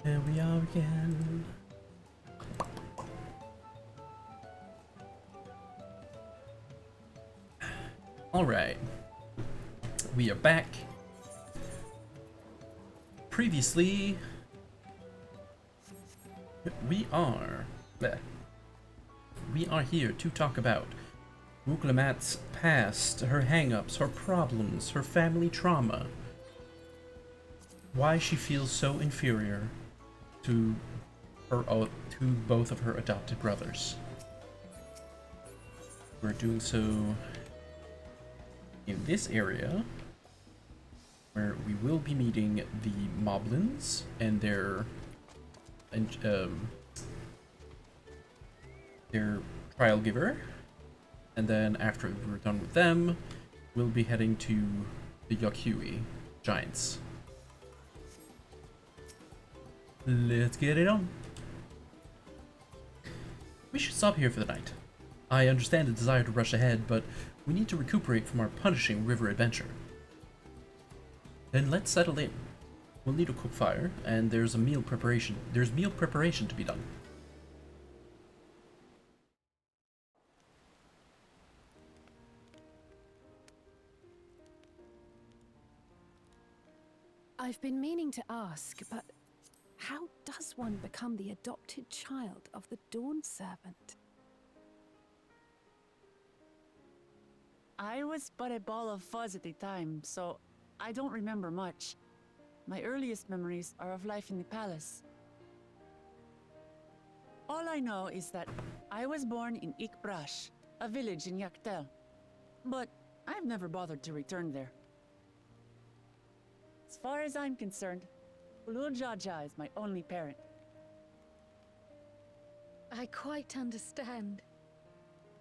Here we are again. Alright. We are back. Previously, we are here to talk about Muglamat's past, her hang-ups, her problems, her family trauma. Why she feels so inferior to both of her adopted brothers. We're doing so in this area, where we will be meeting the Moblins and their trial giver, and then after we're done with them, we'll be heading to the Yakyui giants. Let's get it on. We should stop here for the night. I understand the desire to rush ahead, but we need to recuperate from our punishing river adventure. Then let's settle in. We'll need a cook fire, and there's meal preparation to be done. I've been meaning to ask, but how does one become the adopted child of the Dawn Servant? I was but a ball of fuzz at the time, so I don't remember much. My earliest memories are of life in the palace. All I know is that I was born in Ikbrash, a village in Yaktel. But I've never bothered to return there. As far as I'm concerned, Ulul Jaja is my only parent. I quite understand.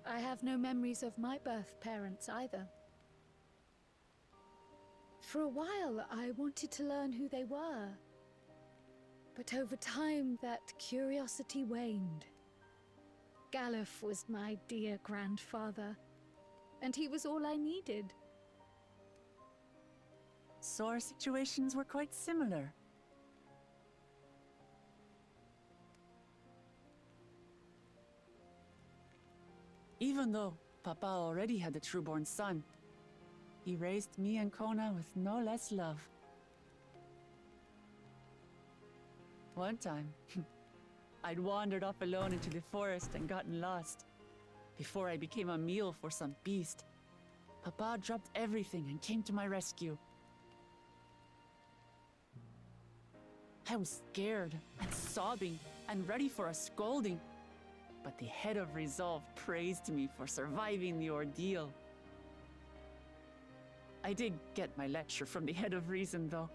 I have no memories of my birth parents either. For a while, I wanted to learn who they were. But over time, that curiosity waned. Galuf was my dear grandfather, and he was all I needed. So our situations were quite similar. Even though Papa already had a trueborn son, he raised me and Kona with no less love. One time, I'd wandered off alone into the forest and gotten lost. Before I became a meal for some beast, Papa dropped everything and came to my rescue. I was scared and sobbing and ready for a scolding, but the head of resolve praised me for surviving the ordeal. I did get my lecture from the head of reason, though.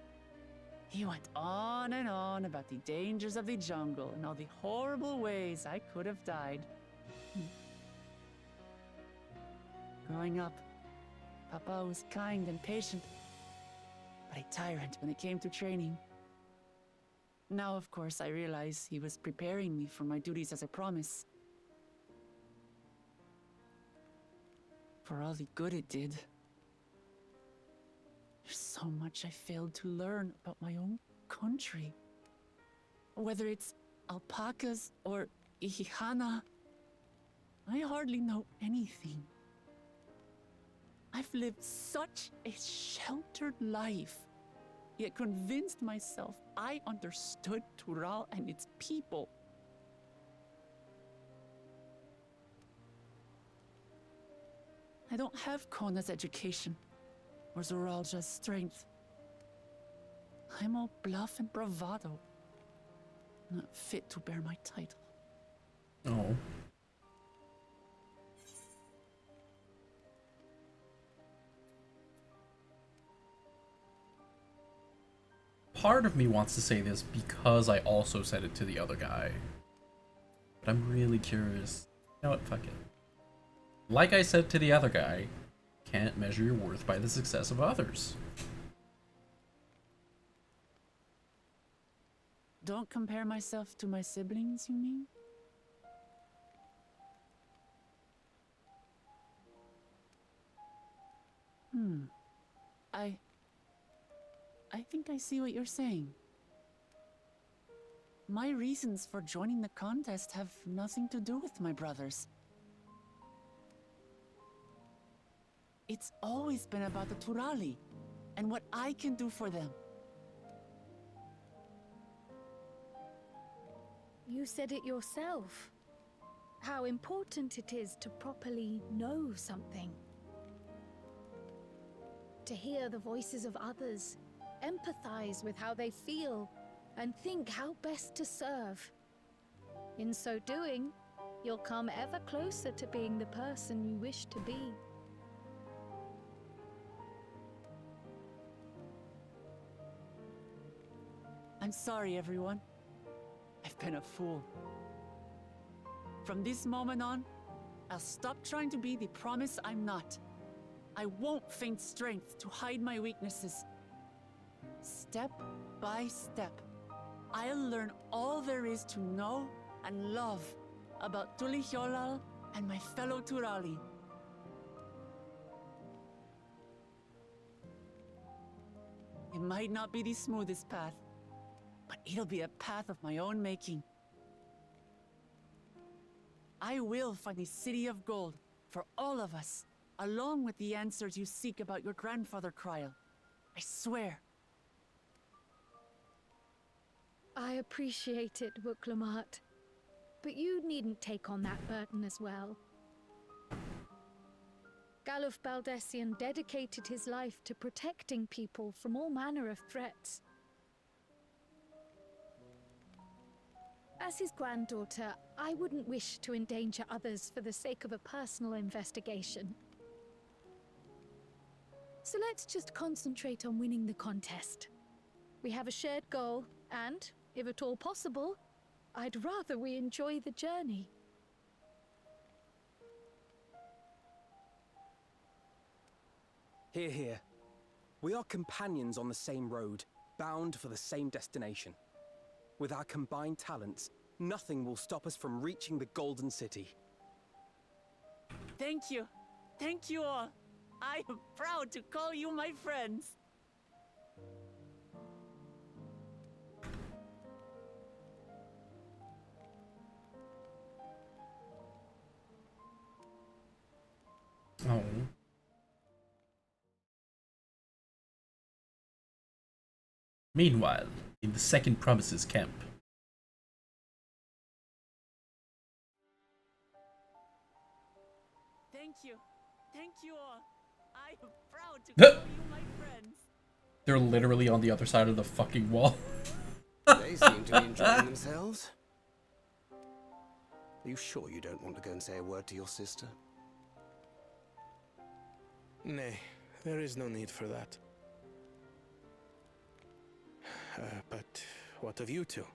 He went on and on about the dangers of the jungle and all the horrible ways I could have died. Growing up, Papa was kind and patient, but a tyrant when it came to training. Now, of course, I realize he was preparing me for my duties as a promise. For all the good it did. There's so much I failed to learn about my own country. Whether it's alpacas or Ihihana, I hardly know anything. I've lived such a sheltered life, yet convinced myself I understood Tural and its people. I don't have Kona's education, or Zoralja's strength. I'm all bluff and bravado, not fit to bear my title. Oh. Part of me wants to say this because I also said it to the other guy. But I'm really curious. You know what? Fuck it. Like I said to the other guy, can't measure your worth by the success of others. Don't compare myself to my siblings, you mean? I think I see what you're saying. my reasons for joining the contest have nothing to do with my brothers. It's always been about the Turali and what I can do for them. You said it yourself. How important it is to properly know something. To hear the voices of others, empathize with how they feel, and think how best to serve. In so doing, you'll come ever closer to being the person you wish to be. I'm sorry, everyone. I've been a fool. From this moment on, I'll stop trying to be the promise I'm not. I won't feign strength to hide my weaknesses. Step by step, I'll learn all there is to know and love about Tulihyolal and my fellow Turali. It might not be the smoothest path, but it'll be a path of my own making. I will find the City of Gold for all of us, along with the answers you seek about your grandfather, Kryl. I swear. I appreciate it, Wuklamat. But you needn't take on that burden as well. Galuf Baldessian dedicated his life to protecting people from all manner of threats. As his granddaughter, I wouldn't wish to endanger others for the sake of a personal investigation. So let's just concentrate on winning the contest. We have a shared goal, and, if at all possible, I'd rather we enjoy the journey. Hear, hear. We are companions on the same road, bound for the same destination. With our combined talents, nothing will stop us from reaching the Golden City. Thank you. Thank you all. I am proud to call you my friends. Oh. Meanwhile, in the Second Promises camp. Thank you. Thank you all. I am proud to call you my friends. They're literally on the other side of the fucking wall. They seem to be enjoying themselves. Are you sure you don't want to go and say a word to your sister? Nay, there is no need for that. But what of you two?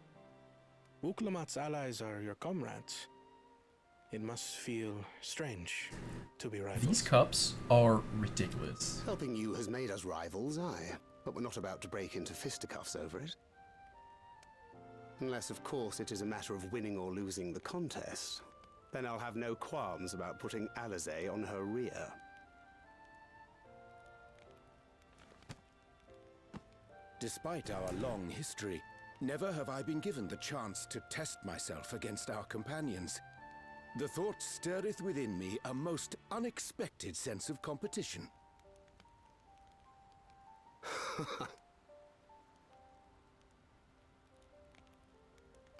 Wuklamat's allies are your comrades. It must feel strange to be rivals. These cups are ridiculous. Helping you has made us rivals, aye. But we're not about to break into fisticuffs over it. Unless, of course, it is a matter of winning or losing the contest. Then I'll have no qualms about putting Alizé on her rear. Despite our long history, never have I been given the chance to test myself against our companions. The thought stirreth within me a most unexpected sense of competition.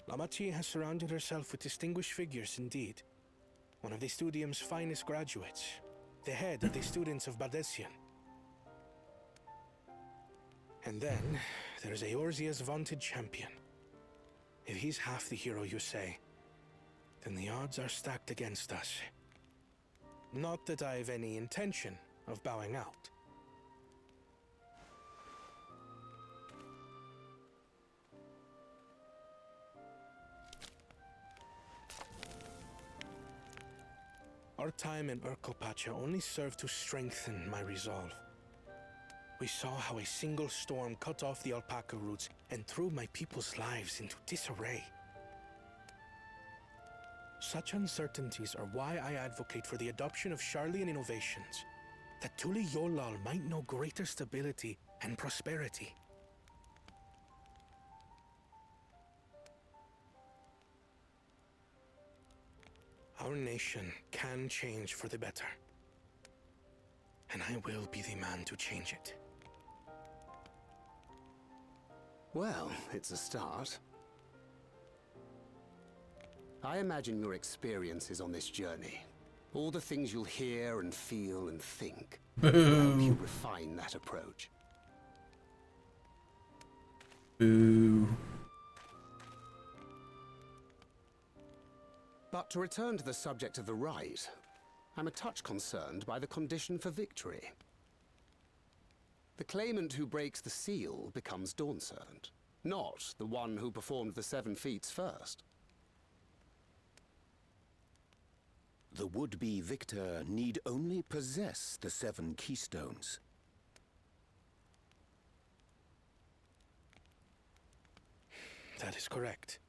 Lamachi has surrounded herself with distinguished figures indeed. One of the studium's finest graduates, the head of the students of Baldessian. And then, there's Eorzea's vaunted champion. If he's half the hero you say, then the odds are stacked against us. Not that I've any intention of bowing out. Our time in Urkelpacha only served to strengthen my resolve. We saw how a single storm cut off the alpaca roots and threw my people's lives into disarray. Such uncertainties are why I advocate for the adoption of Sharlayan innovations, that Tulihyolal might know greater stability and prosperity. Our nation can change for the better. And I will be the man to change it. Well, it's a start. I imagine your experiences on this journey, all the things you'll hear and feel and think, will help you refine that approach. Boo. But to return to the subject of the rite, I'm a touch concerned by the condition for victory. The claimant who breaks the seal becomes Dawnservant, not the one who performed the 7 feats first. The would-be victor need only possess the 7 keystones. That is correct.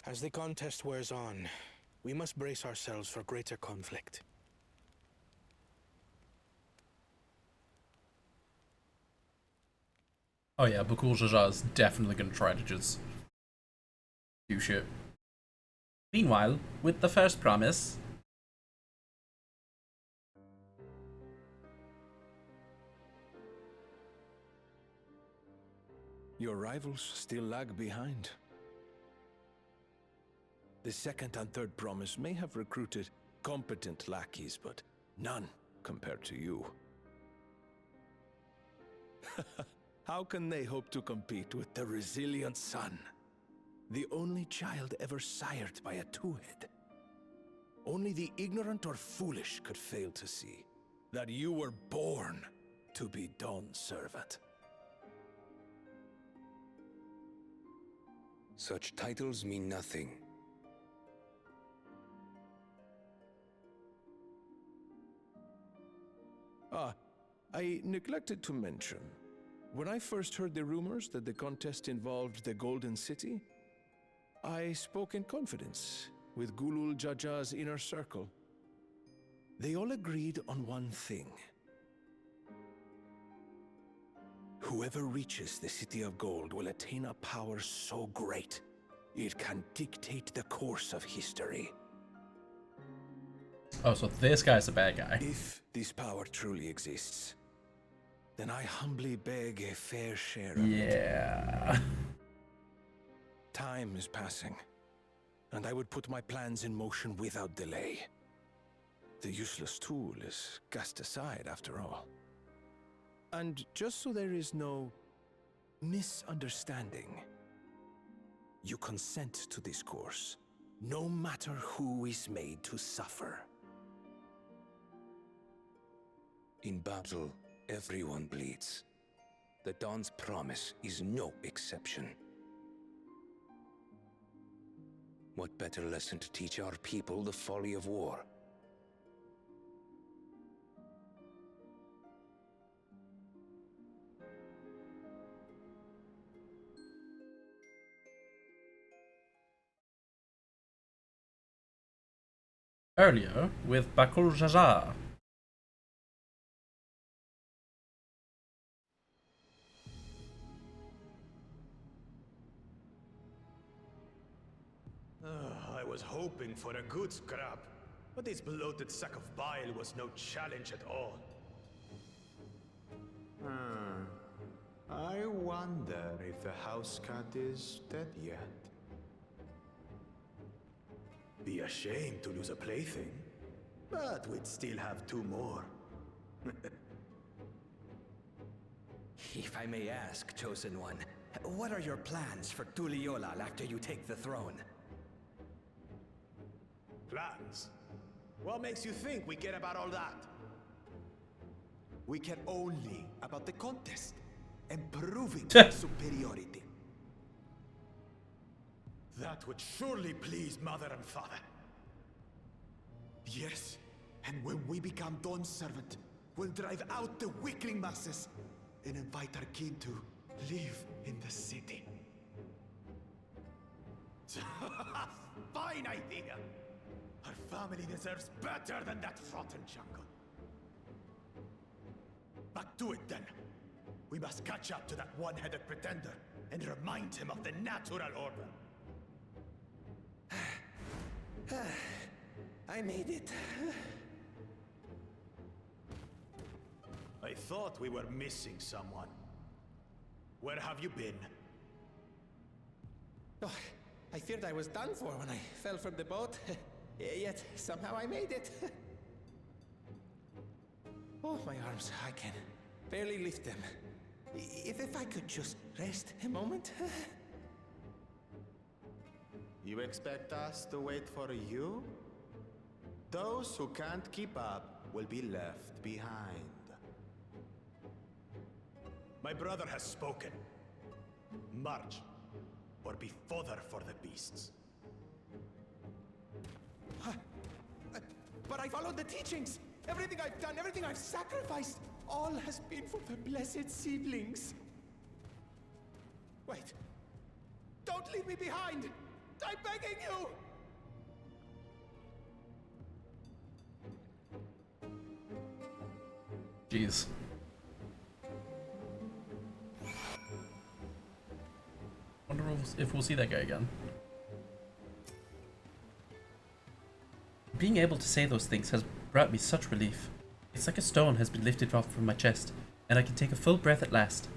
As the contest wears on, we must brace ourselves for greater conflict. Oh yeah, Bakul Jaja is definitely gonna try to just do shit. Meanwhile, with the first promise, your rivals still lag behind. The second and third promise may have recruited competent lackeys, but none compared to you. How can they hope to compete with the resilient son? The only child ever sired by a two-head. Only the ignorant or foolish could fail to see that you were born to be Dawn's servant. Such titles mean nothing. I neglected to mention, when I first heard the rumors that the contest involved the Golden City, I spoke in confidence with Gulul Jaja's inner circle. They all agreed on one thing. Whoever reaches the City of Gold will attain a power so great, it can dictate the course of history. oh, so this guy's a bad guy. If this power truly exists, then I humbly beg a fair share of it. Yeah. Time is passing, and I would put my plans in motion without delay. The useless tool is cast aside after all. And just so there is no misunderstanding, you consent to this course, no matter who is made to suffer. In battle, everyone bleeds. The Dawn's promise is no exception. What better lesson to teach our people the folly of war? Earlier, with Bakul Jaja. I was hoping for a good scrap, but this bloated sack of bile was no challenge at all. I wonder if the house cat is dead yet. Be ashamed to lose a plaything, but we'd still have 2 more. If I may ask, Chosen One, what are your plans for Tuliolal after you take the throne? Plans? What makes you think we care about all that? We care only about the contest and proving our superiority. That would surely please Mother and Father. Yes, and when we become Dawn's servant, we'll drive out the weakling masses and invite our kin to live in the city. Fine idea! Our family deserves better than that rotten jungle. Back to it then. We must catch up to that one-headed pretender and remind him of the natural order. I made it. I thought we were missing someone. Where have you been? Oh, I feared I was done for when I fell from the boat. Yet somehow I made it. Oh, my arms, I can barely lift them. If I could just rest a moment. You expect us to wait for you? Those who can't keep up will be left behind. My brother has spoken. March, or be fodder for the beasts. But I followed the teachings. Everything I've done, everything I've sacrificed, all has been for the blessed seedlings. Wait. Don't leave me behind! I'm begging you! Jeez. Wonder if we'll see that guy again. Being able to say those things has brought me such relief. It's like a stone has been lifted off from my chest, and I can take a full breath at last.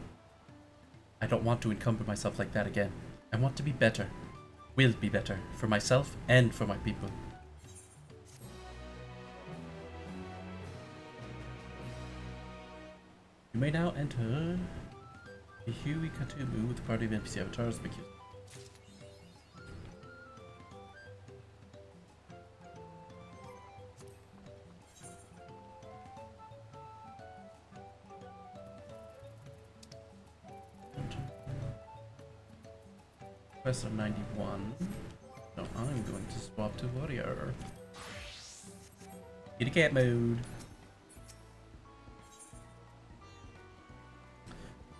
I don't want to encumber myself like that again. I want to be better. Will be better, for myself and for my people. You may now enter the Huey Katumu with a party of NPC avatars. Quest of 91. No, I'm going to swap to warrior. Kitty cat mode.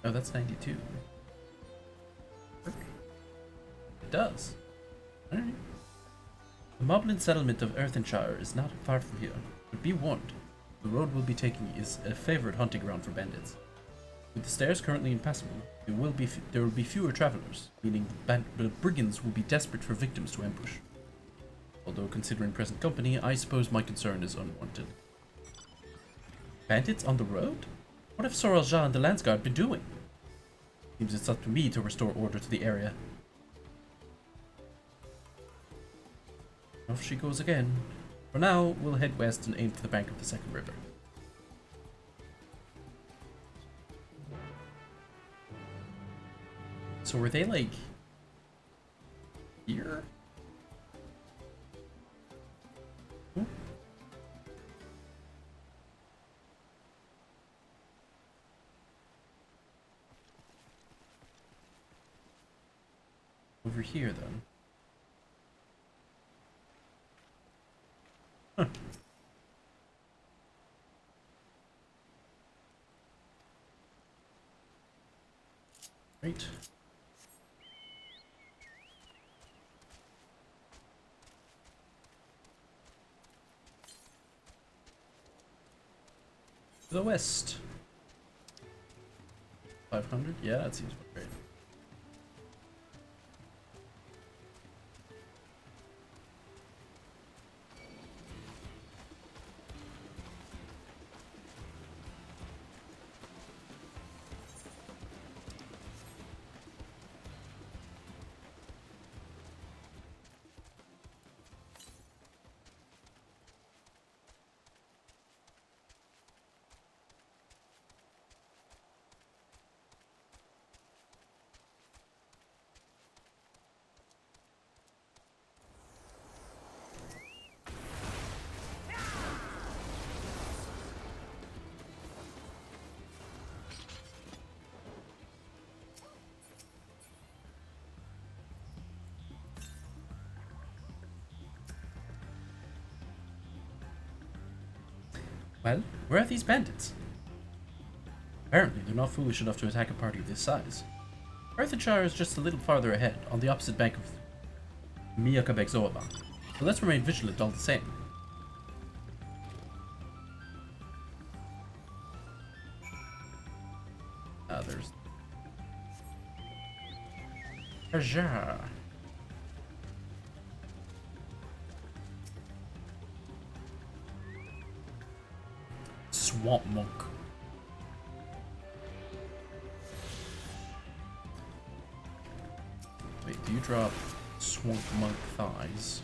Oh, that's 92. It does. Alright. The Moblin settlement of Earthenshire is not far from here, but be warned, the road we'll be taking is a favorite hunting ground for bandits. With the stairs currently impassable, there will be fewer travelers, meaning the brigands will be desperate for victims to ambush. Although considering present company, I suppose my concern is unwarranted. Bandits on the road? What have Sorrel Ja and the Landsguard been doing? Seems it's up to me to restore order to the area. Off she goes again. For now, we'll head west and aim for the bank of the second river. So were they like here? Ooh. Over here then. Huh. Right. To the west. 500? Yeah, that seems great. Well, where are these bandits? Apparently, they're not foolish enough to attack a party of this size. Earthenshire is just a little farther ahead, on the opposite bank of Miakabekzoaba. So let's remain vigilant all the same. There's... Ajar. Swamp Monk. Wait, do you drop Swamp Monk thighs?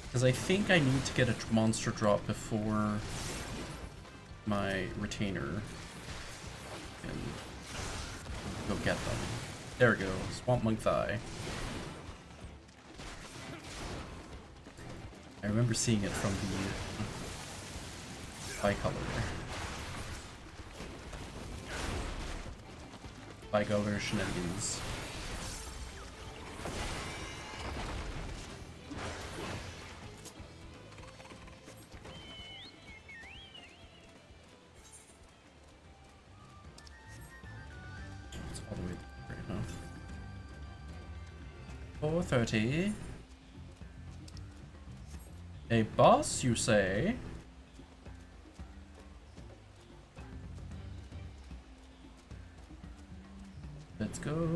Because I think I need to get a monster drop before my retainer can go get them. There we go, Swamp Monk Thigh. I remember seeing it from the bicolor. Bicolor shenanigans. It's all the way there, huh? 430. A boss, you say? Let's go.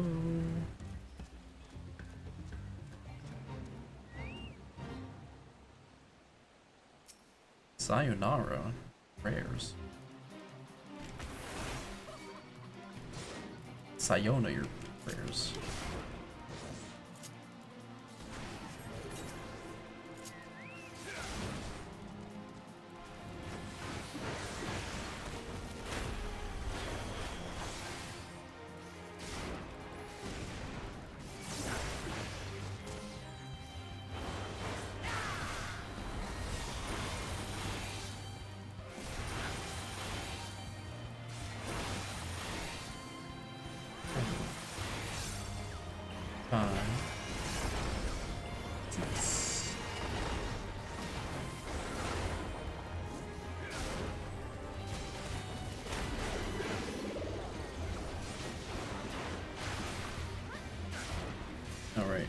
Sayonara. Prayers. Sayona your prayers. All right.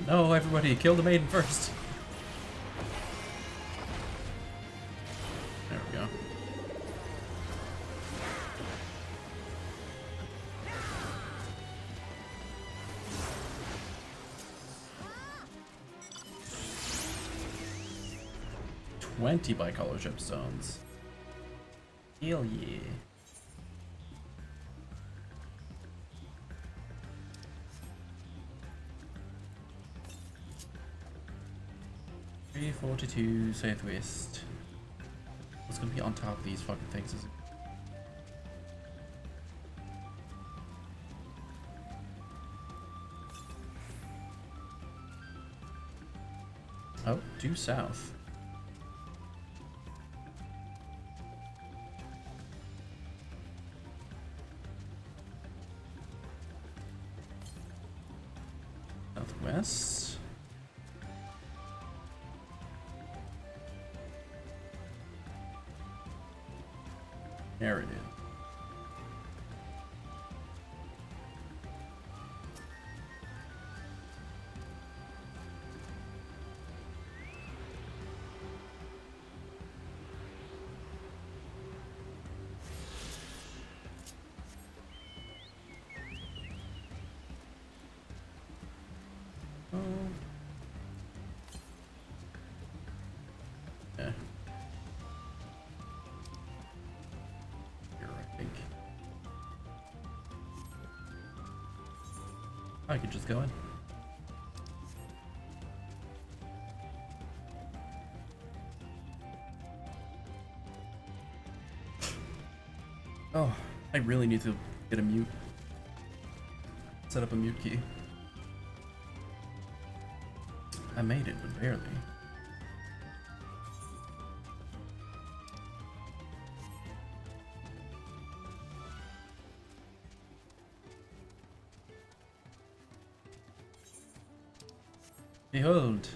No, everybody, kill the maiden first. There we go. $20 bicolor gemstones. Hell yeah. .42 southwest. What's gonna be on top of these fucking things? Is it? Oh, due south. Southwest. There it is. Oh. Yeah. I could just go in. I really need to get a mute. Set up a mute key. I made it, but barely. Behold.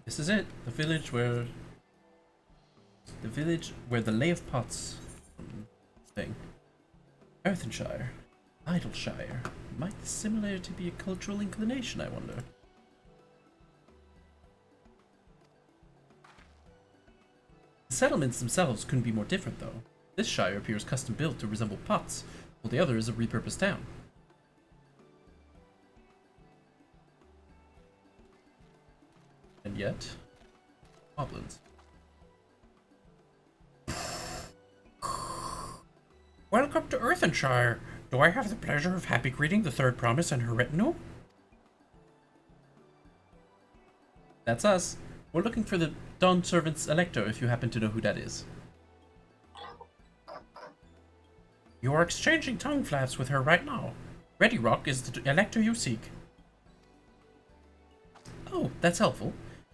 This is it, the village where the lay of pots thing. Earthenshire, Idleshire. Might the similarity be a cultural inclination, I wonder? The settlements themselves couldn't be more different, though. This shire appears custom built to resemble pots, while the other is a repurposed town. And yet, goblins. Welcome to Earthenshire. Do I have the pleasure of happy greeting the third promise and her retinue? That's us. We're looking for the Dawn Servant's Elector, if you happen to know who that is. You are exchanging tongue flaps with her right now. Ready Rock is the Elector you seek. Oh, that's helpful.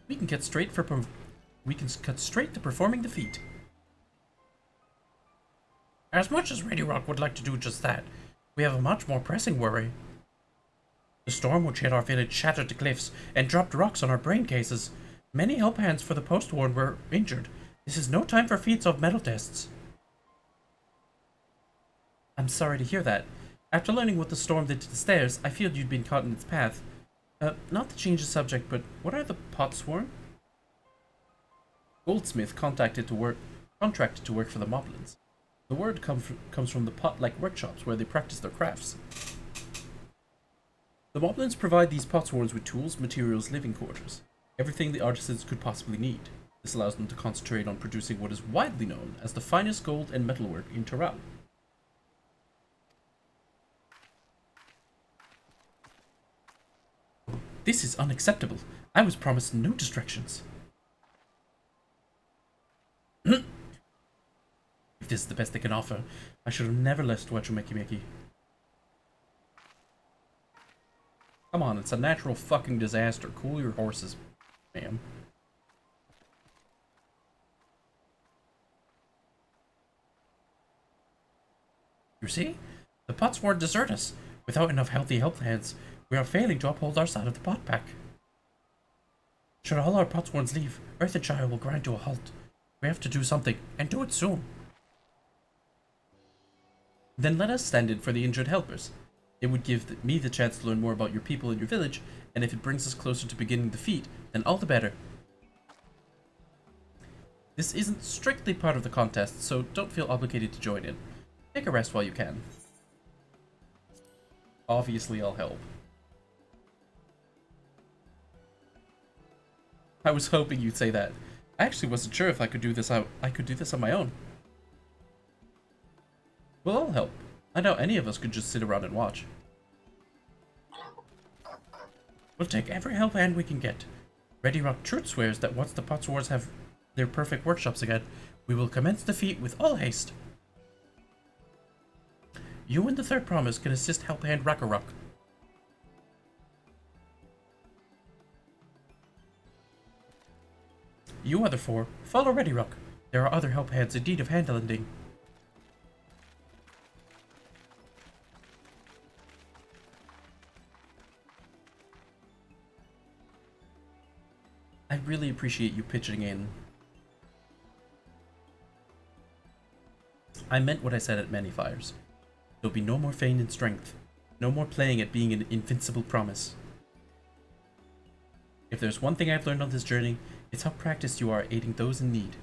We can cut straight to performing the feat. As much as Ready Rock would like to do just that, we have a much more pressing worry. The storm which hit our village shattered the cliffs and dropped rocks on our brain cases. Many help hands for the post-war were injured. This is no time for feats of metal tests. I'm sorry to hear that. After learning what the storm did to the stairs, I feared you'd been caught in its path. Not to change the subject, but what are the potsworn? Goldsmith contracted to work for the Moblins. The word comes from the pot-like workshops where they practice their crafts. The Moblins provide these potsworns with tools, materials, living quarters, everything the artisans could possibly need. This allows them to concentrate on producing what is widely known as the finest gold and metalwork in Toral. This is unacceptable. I was promised no distractions. If this is the best they can offer, I should have never left Wachumeki. Come on, it's a natural fucking disaster. Cool your horses, ma'am. You see? The pots won't desert us. Without enough healthy help hands, we are failing to uphold our side of the pot pack. Should all our potsworns leave, Earthenshire will grind to a halt. We have to do something, and do it soon. Then let us stand in for the injured helpers. It would give me the chance to learn more about your people and your village, and if it brings us closer to beginning the feat, then all the better. This isn't strictly part of the contest, so don't feel obligated to join in. Take a rest while you can. Obviously, I'll help. I was hoping you'd say that. I actually wasn't sure if I could do this on my own. Well, I'll help. I doubt any of us could just sit around and watch. We'll take every help hand we can get. Ready Rock Truth swears that once the potsworns have their perfect workshops again, we will commence the feat with all haste. You and the third promise can assist help hand Rakarok. You other four, follow Ready Rock. There are other help hands in need of handling. I really appreciate you pitching in. I meant what I said at many fires. There'll be no more feigning strength. No more playing at being an invincible promise. If there's one thing I've learned on this journey, it's how practiced you are aiding those in need.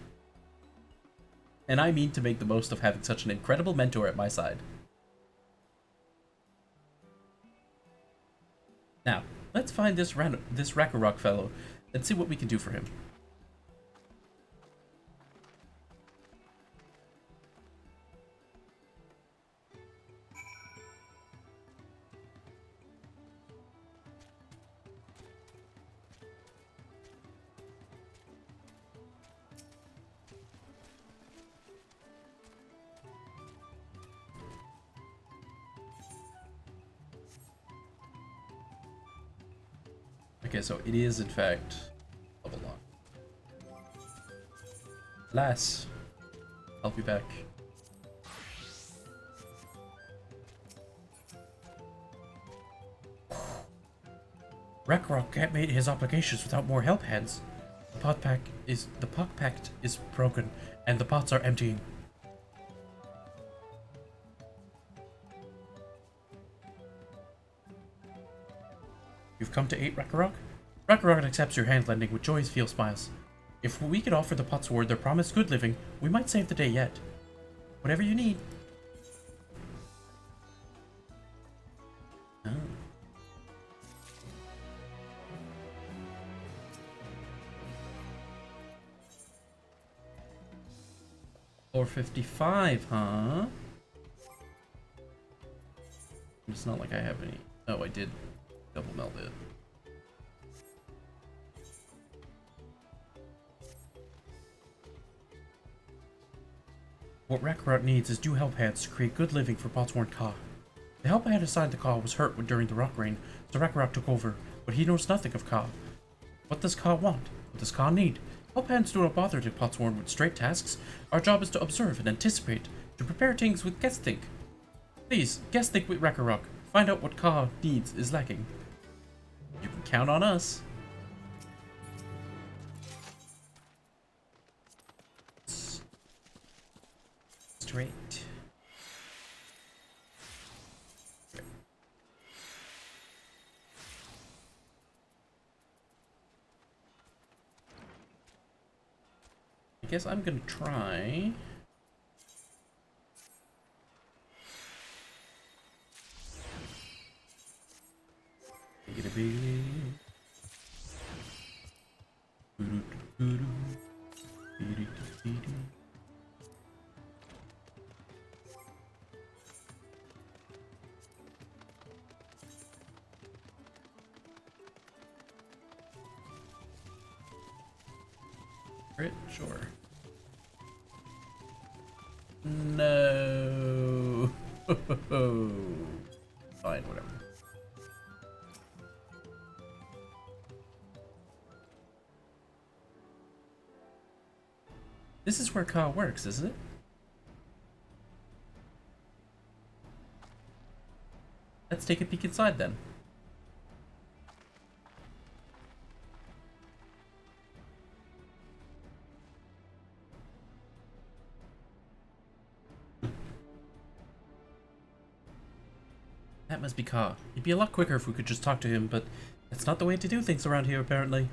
And I mean to make the most of having such an incredible mentor at my side. Now, let's find this Rakarok fellow and see what we can do for him. Okay, so it is in fact level lock. Lass, I'll be back. Ragnarok can't meet his obligations without more help hands. The pot pact is broken, and the pots are emptying. You've come to aid Ragnarok? Ragnarok accepts your hand lending with joyous feel smiles. If we could offer the Pot's Ward their promised good living, we might save the day yet. Whatever you need. Oh. $4.55, huh? It's not like I have any. Oh, I did double meld it. What Ragnarok needs is due help hands to create good living for Botsworn Ka. The help hand assigned to Ka was hurt during the rock rain, so Ragnarok took over, but he knows nothing of Ka. What does Ka want? What does Ka need? Help hands do not bother to Botsworn with straight tasks. Our job is to observe and anticipate, to prepare things with guest think. Please, guest think with Ragnarok. Find out what Ka needs is lacking. You can count on us. Straight. I guess I'm gonna try. Get a big. Sure. No. Fine, whatever. This is where Ka works, isn't it? Let's take a peek inside then. That must be Ka. It'd be a lot quicker if we could just talk to him, but that's not the way to do things around here, apparently.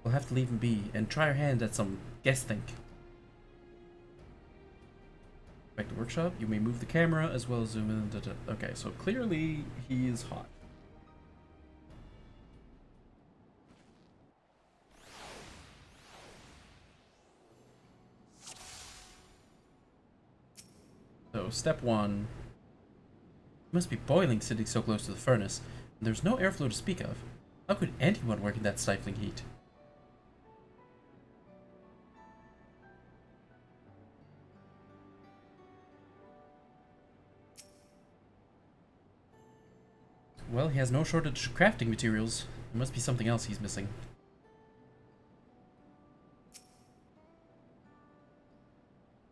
We'll have to leave him be and try our hand at some guest think. Back to workshop. You may move the camera as well as zoom in. Okay, so clearly he is hot. So step one. It must be boiling sitting so close to the furnace, and there's no airflow to speak of. How could anyone work in that stifling heat? Well, he has no shortage of crafting materials. There must be something else he's missing.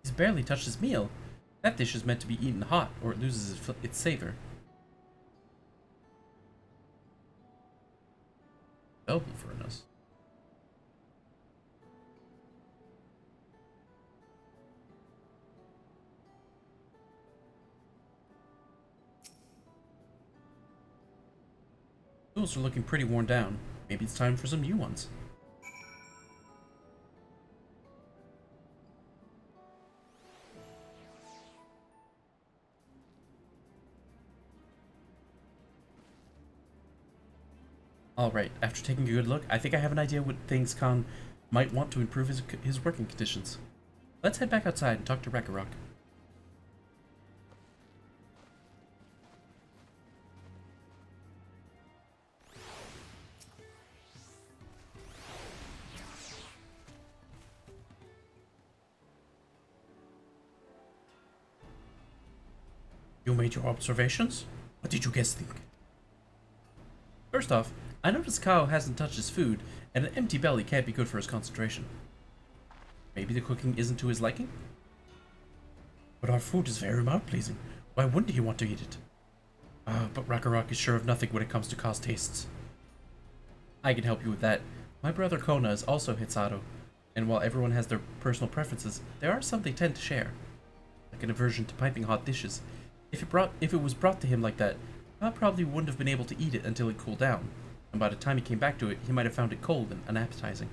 He's barely touched his meal. That dish is meant to be eaten hot, or it loses its savor. Double furnace. Tools are looking pretty worn down. Maybe it's time for some new ones. Alright, after taking a good look, I think I have an idea what things Khan might want to improve his working conditions. Let's head back outside and talk to Ragnarok. You made your observations? What did you guys think? First off, I noticed Kao hasn't touched his food, and an empty belly can't be good for his concentration. Maybe the cooking isn't to his liking? But our food is very mouth-pleasing. Why wouldn't he want to eat it? But Ragnarok is sure of nothing when it comes to Ka's tastes. I can help you with that. My brother Kona is also Hitsato, and while everyone has their personal preferences, there are some they tend to share. Like an aversion to piping hot dishes. If it was brought to him like that, Ka probably wouldn't have been able to eat it until it cooled down, and by the time he came back to it, he might have found it cold and unappetizing.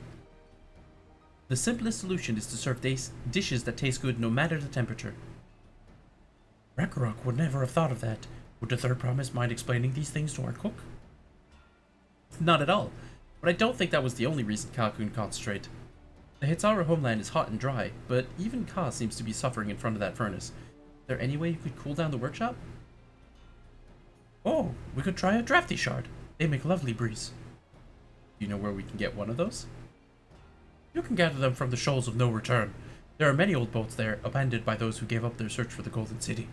The simplest solution is to serve dishes that taste good no matter the temperature. Ragnarok would never have thought of that. Would the third promise mind explaining these things to our cook? Not at all, but I don't think that was the only reason Ka couldn't concentrate. The Hitsaru homeland is hot and dry, but even Ka seems to be suffering in front of that furnace. Is there any way you could cool down the workshop? Oh, we could try a drafty shard. They make lovely breeze. Do you know where we can get one of those? You can gather them from the shoals of no return. There are many old boats there, abandoned by those who gave up their search for the Golden City.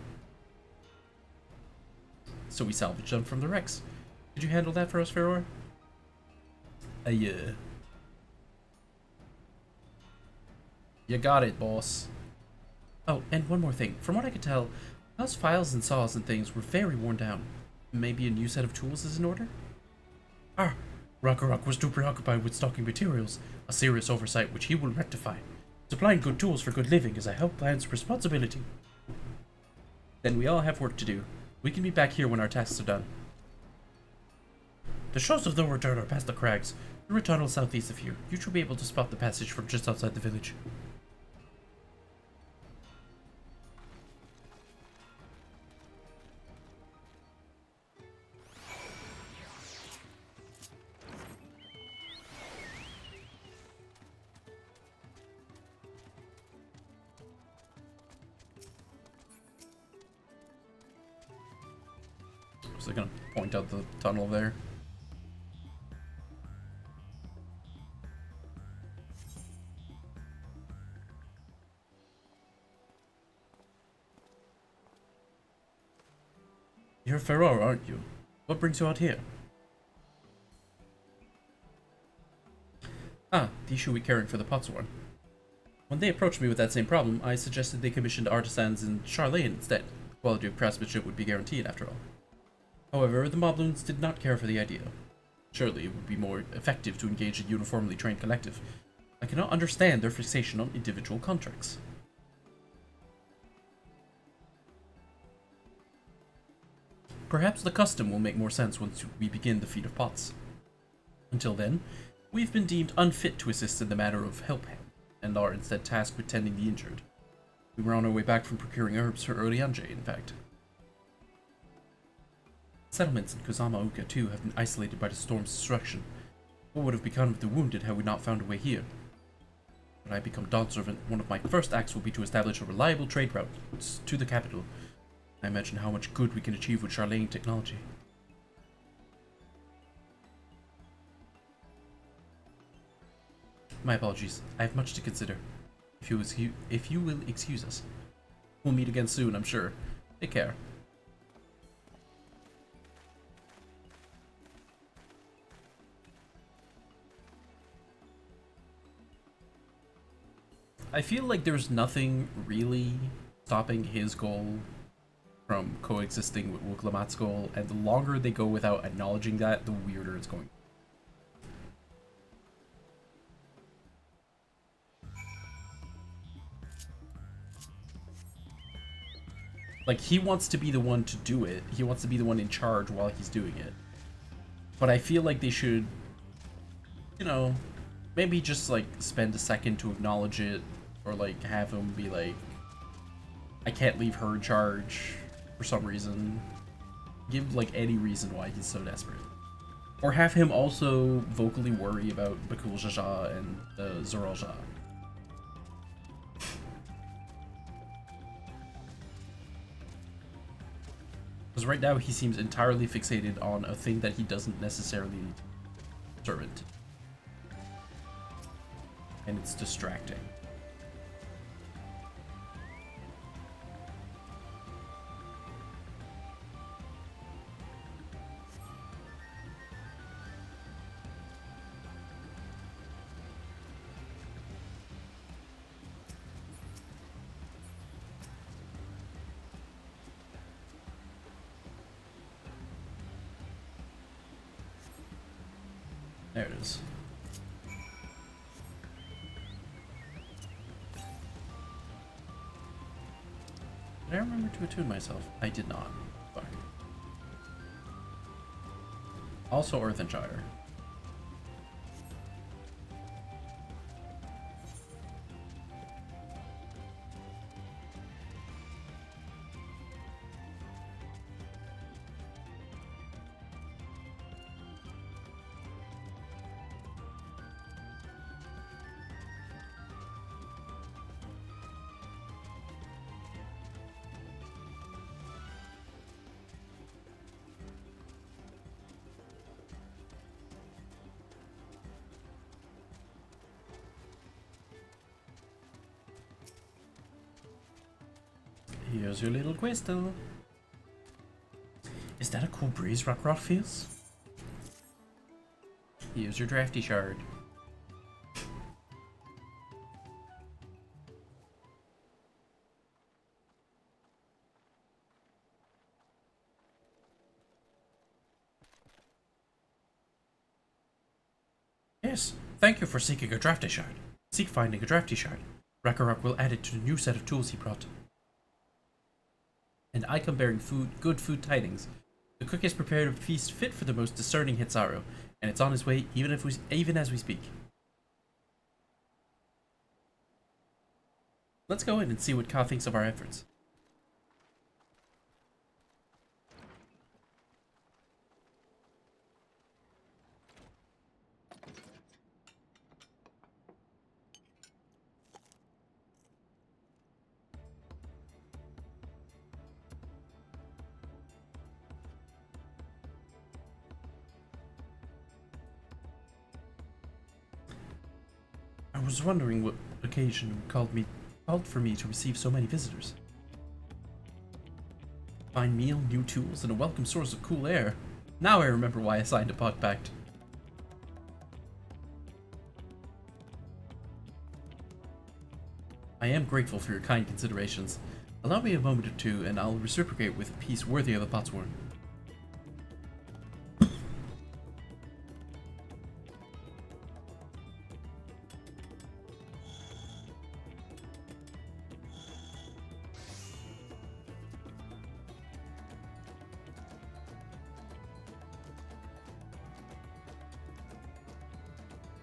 So we salvaged them from the wrecks. Did you handle that for us, Feror? Yeah. You got it, boss. Oh, and one more thing. From what I could tell, those files and saws and things were very worn down. Maybe a new set of tools is in order? Ragnarok was too preoccupied with stocking materials, a serious oversight which he will rectify. Supplying good tools for good living is a help plan's responsibility. Then we all have work to do. We can be back here when our tasks are done. The shoals of no return are past the crags. Through a tunnel southeast of here, you should be able to spot the passage from just outside the village. Was I gonna point out the tunnel there? You're Ferror, aren't you? What brings you out here? The issue we carried for the pots one. When they approached me with that same problem, I suggested they commissioned artisans in Charlene instead. The quality of craftsmanship would be guaranteed after all. However, the Mobloons did not care for the idea. Surely it would be more effective to engage a uniformly trained collective. I cannot understand their fixation on individual contracts. Perhaps the custom will make more sense once we begin the feat of pots. Until then, we've been deemed unfit to assist in the matter of help and are instead tasked with tending the injured. We were on our way back from procuring herbs for Orianje, in fact. Settlements in Kozama-uka too have been isolated by the storm's destruction. What would have become of the wounded had we not found a way here? When I become Dawn Servant, one of my first acts will be to establish a reliable trade route to the capital. I imagine how much good we can achieve with Charlene technology. My apologies. I have much to consider. If you will excuse us. We'll meet again soon, I'm sure. Take care. I feel like there's nothing really stopping his goal from coexisting with Wuklamat's goal, and the longer they go without acknowledging that, the weirder it's going. Like, he wants to be the one to do it. He wants to be the one in charge while he's doing it. But I feel like they should, you know, maybe just, like, spend a second to acknowledge it, or, like, have him be like, I can't leave her in charge for some reason. Give, like, any reason why he's so desperate. Or have him also vocally worry about Bakul Jaja and Zoralja. Because right now he seems entirely fixated on a thing that he doesn't necessarily need. Servant. And it's distracting. is. Did I remember to attune myself? I did not. Fuck. Also Earthenshire. Here's your little crystal. Is that a cool breeze Rockrot feels? Here's your drafty shard. Yes, thank you for seeking a drafty shard. Seek finding a drafty shard. Ragnarok will add it to the new set of tools he brought. And I come bearing good food tidings. The cook has prepared a feast fit for the most discerning Hitsaru, and it's on his way even as we speak. Let's go in and see what Ka thinks of our efforts. I was wondering what occasion called for me to receive so many visitors. Fine meal, new tools, and a welcome source of cool air. Now I remember why I signed a pot pact. I am grateful for your kind considerations. Allow me a moment or two, and I'll reciprocate with a piece worthy of the Potsworn.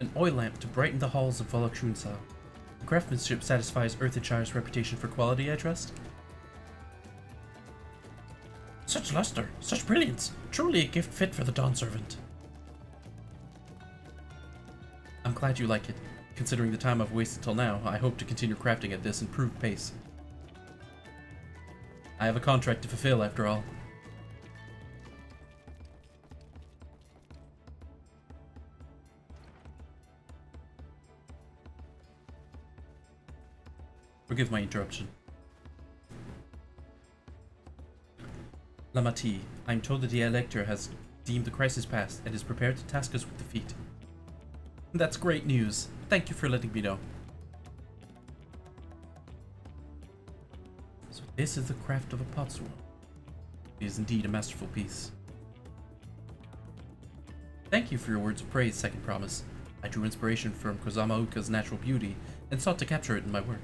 An oil lamp to brighten the halls of Volokshunsa. The craftsmanship satisfies Earthenshire's reputation for quality, I trust? Such luster, such brilliance, truly a gift fit for the Dawn Servant. I'm glad you like it. Considering the time I've wasted till now, I hope to continue crafting at this improved pace. I have a contract to fulfill after all. Forgive my interruption. Lamati, I'm told that the Elector has deemed the crisis past and is prepared to task us with defeat. That's great news. Thank you for letting me know. So this is the craft of a Potsworn. It is indeed a masterful piece. Thank you for your words of praise, Second Promise. I drew inspiration from Kozama-uka's natural beauty and sought to capture it in my work.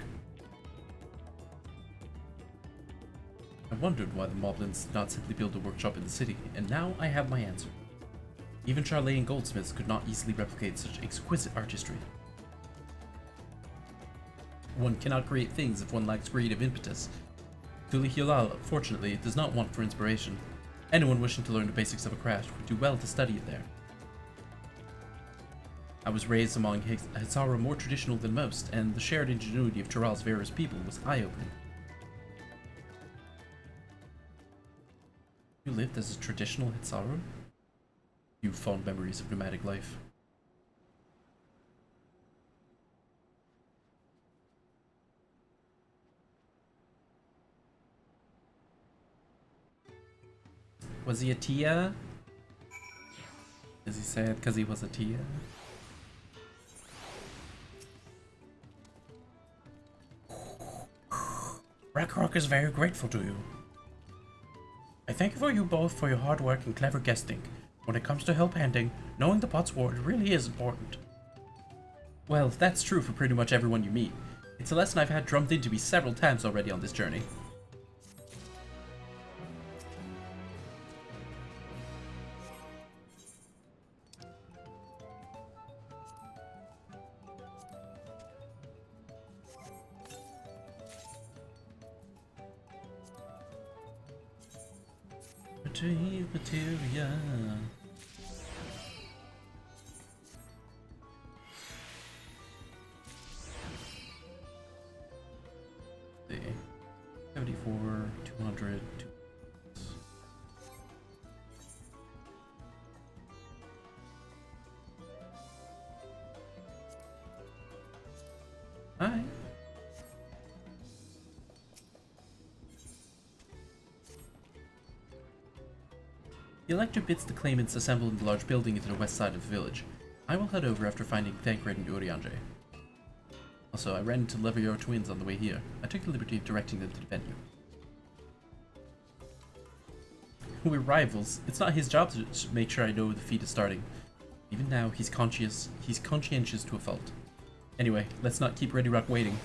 I wondered why the Moblins did not simply build a workshop in the city, and now I have my answer. Even Charlatan goldsmiths could not easily replicate such exquisite artistry. One cannot create things if one lacks creative impetus. Tuliyola, fortunately, does not want for inspiration. Anyone wishing to learn the basics of a craft would do well to study it there. I was raised among Hitsaru more traditional than most, and the shared ingenuity of Tiral's various people was eye-opening. You lived as a traditional Hitsaru? You fond memories of nomadic life. Was he a Tia? Is he sad because he was a Tia? Ragnarok is very grateful to you. I thank you both for your hard work and clever guesting. When it comes to help handing, knowing the Potsword really is important. Well, that's true for pretty much everyone you meet. It's a lesson I've had drummed into me several times already on this journey. Materia. See. 74, 200, Hi. The Elector bids the claimants assemble in the large building into the west side of the village. I will head over after finding Thancred and Urianger. Also, I ran into the Levior twins on the way here. I took the liberty of directing them to the venue. We're rivals. It's not his job to make sure I know the feat is starting. Even now, he's conscientious to a fault. Anyway, let's not keep Ready Rock waiting.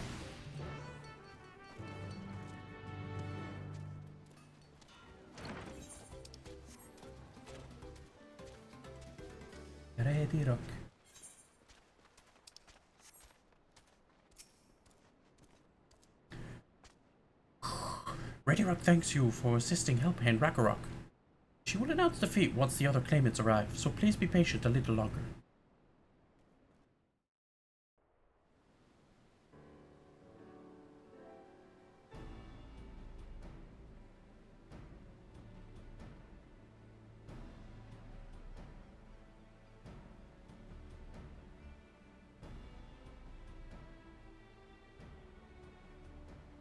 Ready Rock. Ready Rock thanks you for assisting Helphand Ragnarok. She will announce the feat once the other claimants arrive, so please be patient a little longer.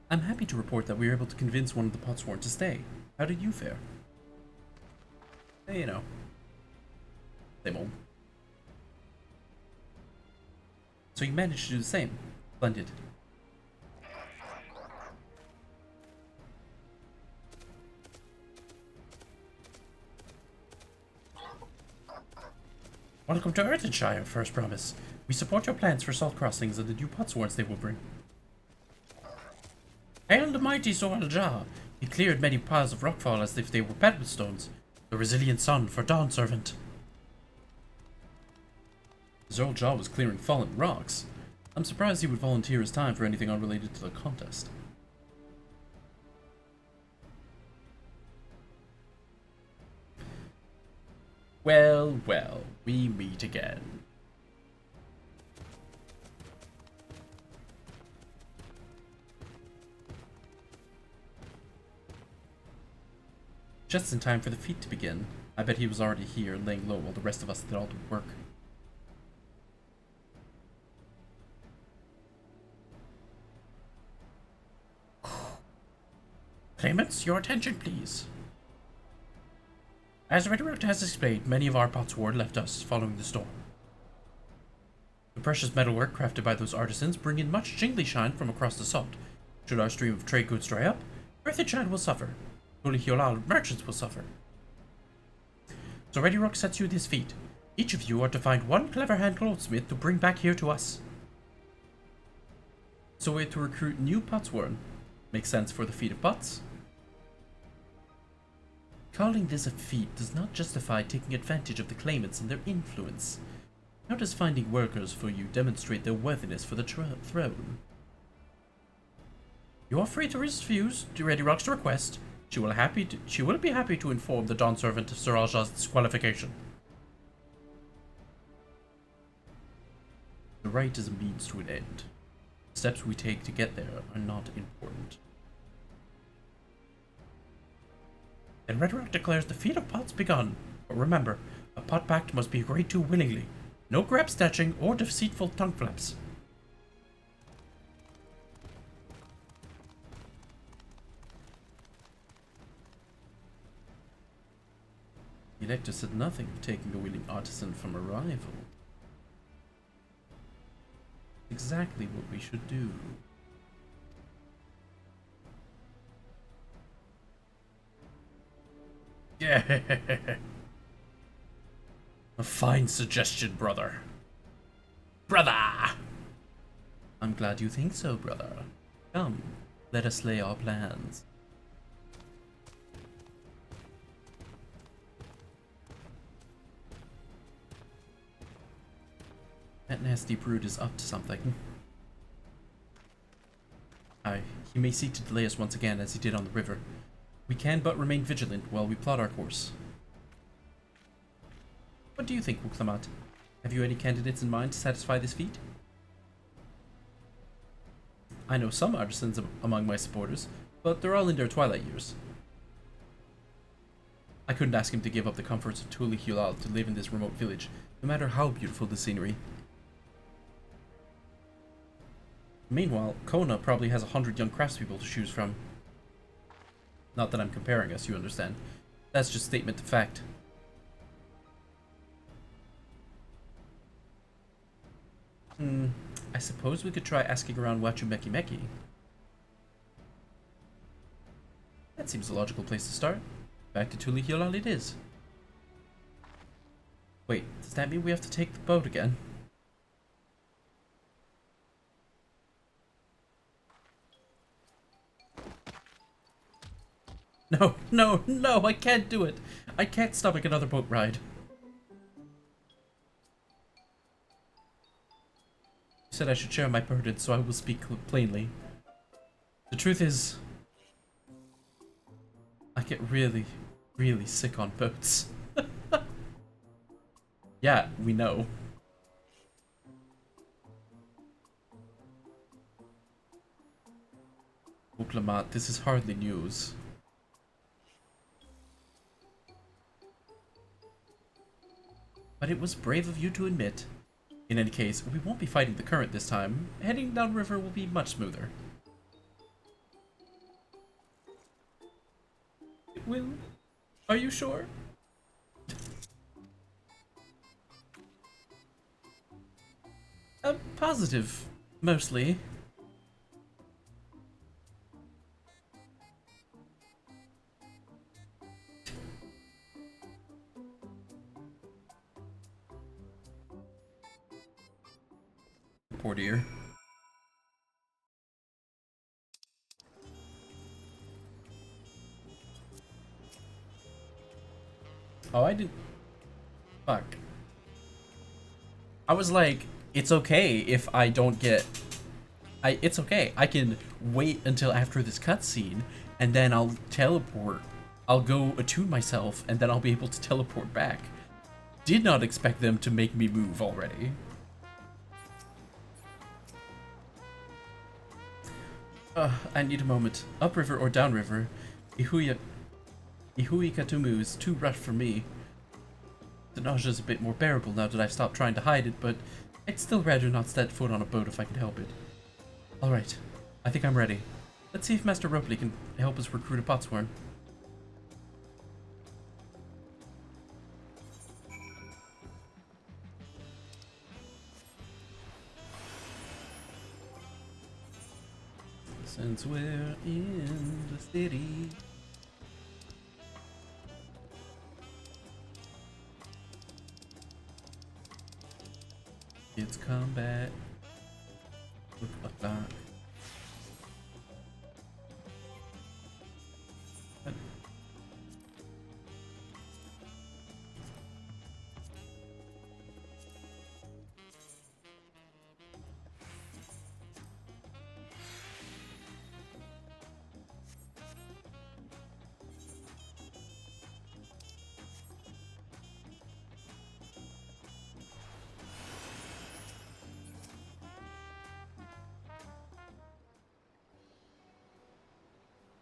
I'm happy to report that we were able to convince one of the Potsworn to stay. How did you fare? You know. Same old. So you managed to do the same. Splendid. Welcome to Earthenshire, First Promise. We support your plans for salt crossings and the new Potsworns they will bring. Hail the mighty Zoral Jah! He cleared many piles of rockfall as if they were pebblestones. The resilient sun for Dawn Servant. Zoral Jah was clearing fallen rocks. I'm surprised he would volunteer his time for anything unrelated to the contest. Well, well, we meet again. Just in time for the feat to begin. I bet he was already here, laying low while the rest of us did all the work. Claimants, your attention please. As Reddirect has explained, many of our Potsword left us following the storm. The precious metalwork crafted by those artisans bring in much jingly shine from across the salt. Should our stream of trade goods dry up, Earthenshire will suffer. Tuliyollal merchants will suffer. So Ready Rock sets you this feat. Each of you are to find one clever hand goldsmith to bring back here to us. So we're to recruit new Potsworn. Makes sense for the feat of pots. Calling this a feat does not justify taking advantage of the claimants and their influence. How does finding workers for you demonstrate their worthiness for the throne? You are free to refuse Ready Rock's request. She will be happy to inform the Dawn Servant of Zoral Jah's disqualification. The right is a means to an end. The steps we take to get there are not important. Then Red Rock declares the feat of pots begun. But remember, a pot pact must be agreed to willingly. No grab snatching or deceitful tongue flaps. The Elector said nothing of taking a willing artisan from a rival. Exactly what we should do. Yeah. A fine suggestion, brother. Brother! I'm glad you think so, brother. Come, let us lay our plans. That nasty brute is up to something. Aye, he may seek to delay us once again as he did on the river. We can but remain vigilant while we plot our course. What do you think, Wuklamat? Have you any candidates in mind to satisfy this feat? I know some artisans among my supporters, but they're all in their twilight years. I couldn't ask him to give up the comforts of Tuli Hulal to live in this remote village, no matter how beautiful the scenery. Meanwhile, Kona probably has 100 young craftspeople to choose from. Not that I'm comparing us, you understand. That's just statement of fact. I suppose we could try asking around Wachumeki Meki. That seems a logical place to start. Back to Tuli Hulal it is. Wait, does that mean we have to take the boat again? No, no, no, I can't do it. I can't stomach another boat ride. You said I should share my burden, so I will speak plainly. The truth is, I get really, really sick on boats. Yeah, we know. Wuklamat, this is hardly news. But it was brave of you to admit. In any case, we won't be fighting the current this time. Heading downriver will be much smoother. It will? Are you sure? Positive, mostly. Poor dear. Oh, I didn't. Fuck. I was like, it's okay if I don't get. It's okay. I can wait until after this cutscene, and then I'll teleport. I'll go attune myself, and then I'll be able to teleport back. Did not expect them to make me move already. I need a moment. Upriver or downriver, Ihui Katumu is too rough for me. The nausea's a bit more bearable now that I've stopped trying to hide it, but I'd still rather not set foot on a boat if I can help it. Alright, I think I'm ready. Let's see if Master Ropley can help us recruit a potsworn. Since we're in the city. It's combat. Look like that.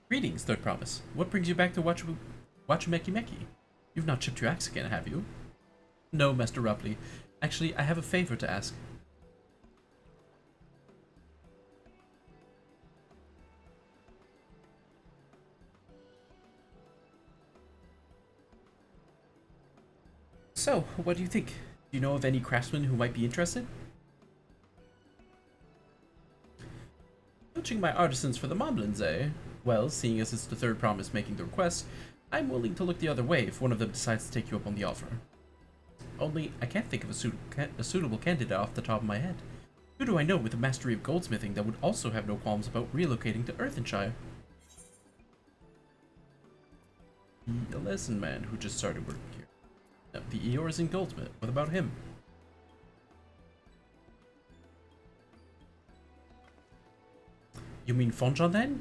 Greetings, Third Promise. What brings you back to Wachumeki Meki? You've not chipped your axe again, have you? No, Master Ropley. Actually, I have a favor to ask. So, what do you think? Do you know of any craftsmen who might be interested? Poaching my artisans for the moblins, eh? Well, seeing as it's the Third Promise making the request, I'm willing to look the other way if one of them decides to take you up on the offer. only I can't think of a suitable candidate off the top of my head. Who do I know with a mastery of goldsmithing that would also have no qualms about relocating to Earthenshire? The lesson man who just started working here. Now, the Eorzean goldsmith. What about him? You mean Fonjondin?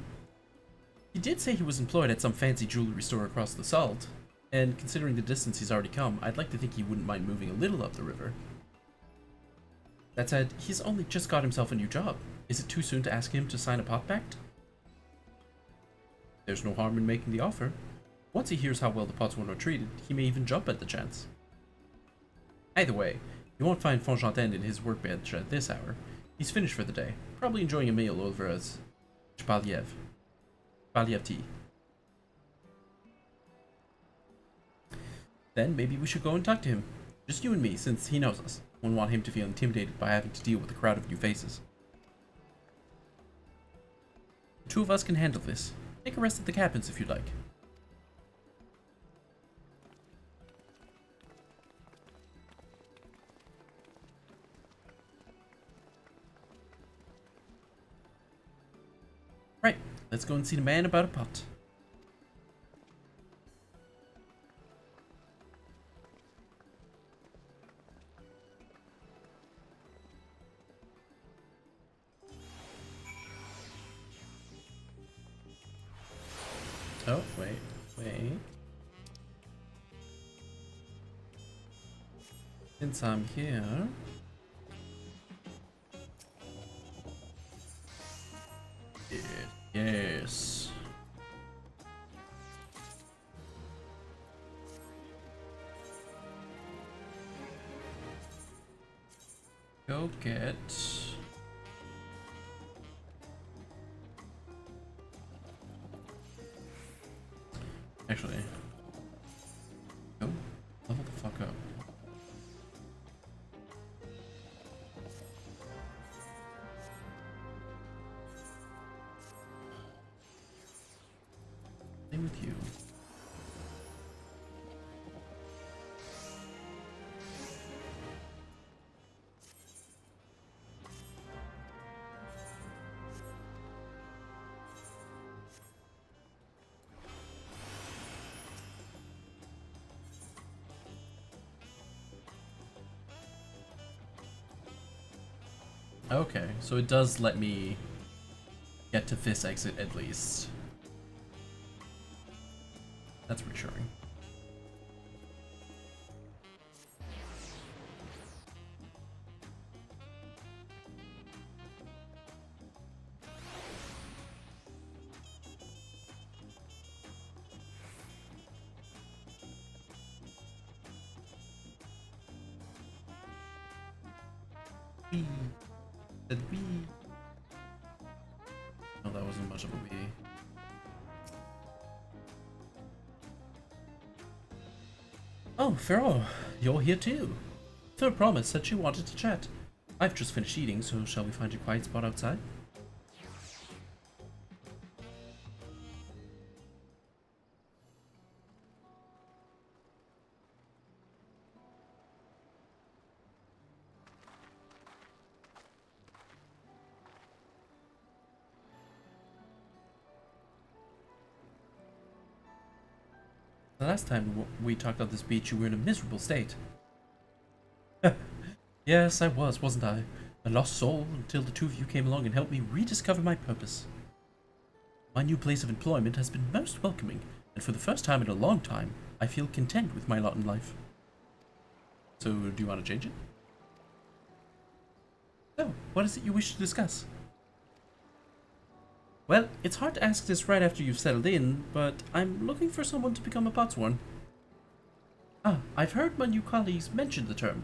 He did say he was employed at some fancy jewelry store across the Salt, and considering the distance he's already come, I'd like to think he wouldn't mind moving a little up the river. That said, he's only just got himself a new job. Is it too soon to ask him to sign a pot pact? There's no harm in making the offer. Once he hears how well the Potsworn are treated, he may even jump at the chance. Either way, you won't find Fonjondin in his workbench at this hour. He's finished for the day, probably enjoying a meal over as Paliev tea. Then maybe we should go and talk to him. Just you and me, since he knows us. Wouldn't want him to feel intimidated by having to deal with a crowd of new faces. The two of us can handle this. Take a rest at the cabins if you'd like. Right, let's go and see the man about a pot. Oh, wait. Since I'm here... Yes. Go get... Actually... Go level the fuck up. Same with you. Okay, so it does let me get to this exit at least. That's reassuring. Did we? No, that wasn't much of a we. Oh, Pharaoh, you're here too. Phil promised that she wanted to chat. I've just finished eating, so shall we find a quiet spot outside? The last time we talked on this beach, you were in a miserable state. Yes, I was, wasn't I? A lost soul until the two of you came along and helped me rediscover my purpose. My new place of employment has been most welcoming, and for the first time in a long time, I feel content with my lot in life. So, do you want to change it? So, what is it you wish to discuss? Well, it's hard to ask this right after you've settled in, but I'm looking for someone to become a Potsworn. Ah, I've heard my new colleagues mention the term.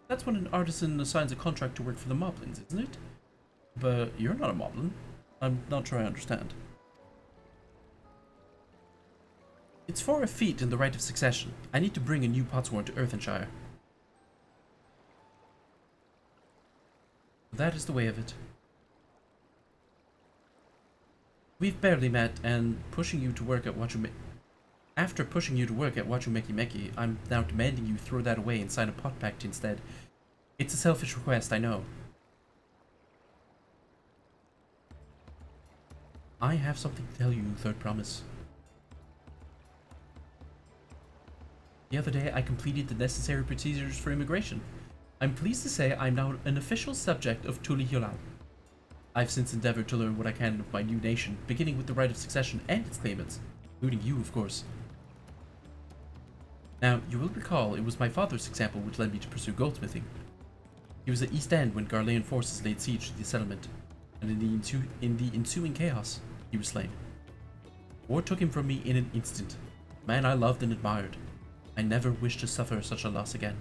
That's when an artisan assigns a contract to work for the Moblins, isn't it? But you're not a Moblin. I'm not sure I understand. It's for a feat in the rite of succession. I need to bring a new Potsworn to Earthenshire. That is the way of it. We've barely met, and pushing you to work at what you After pushing you to work at Wachumeki, I'm now demanding you throw that away and sign a pot pact instead. It's a selfish request, I know. I have something to tell you, Third Promise. The other day, I completed the necessary procedures for immigration. I'm pleased to say I'm now an official subject of Tuliyollal. I've since endeavored to learn what I can of my new nation, beginning with the right of succession and its claimants, including you, of course. Now, you will recall it was my father's example which led me to pursue goldsmithing. He was at East End when Garlean forces laid siege to the settlement, and in the ensuing chaos, he was slain. War took him from me in an instant, a man I loved and admired. I never wish to suffer such a loss again.